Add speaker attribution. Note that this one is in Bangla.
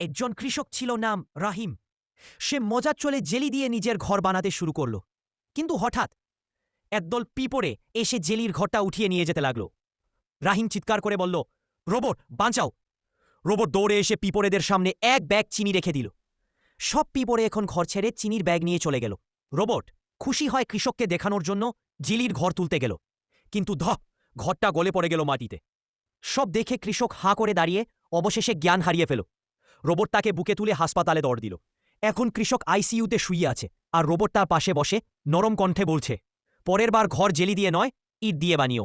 Speaker 1: একজন কৃষক ছিল নাম রাহিম। সে মজার চলে জেলি দিয়ে নিজের ঘর বানাতে শুরু করল। কিন্তু হঠাৎ একদল পিঁপড়ে এসে জেলির ঘরটা উঠিয়ে নিয়ে যেতে লাগলো। রাহিম চিৎকার করে বলল, রোবট বাঁচাও। রোবট দৌড়ে এসে পিঁপড়েদের সামনে এক ব্যাগ চিনি রেখে দিল। সব পিঁপড়ে এখন ঘর ছেড়ে চিনির ব্যাগ নিয়ে চলে গেল। রোবট খুশি হয় কৃষককে দেখানোর জন্য জেলির ঘর তুলতে গেল, কিন্তু ঘরটা গলে পড়ে গেল মাটিতে। সব দেখে কৃষক হাঁ করে দাঁড়িয়ে অবশেষে জ্ঞান হারিয়ে ফেল। রোবট তাকে বুকে তুলে হাসপাতালে দৌড় দিল। এখন কৃষক আইসিইউতে শুয়ে আছে, আর রোবট তার পাশে বসে নরম কণ্ঠে বলছে, পরের বার ঘর জেলি দিয়ে নয়, ইট দিয়ে বানিও।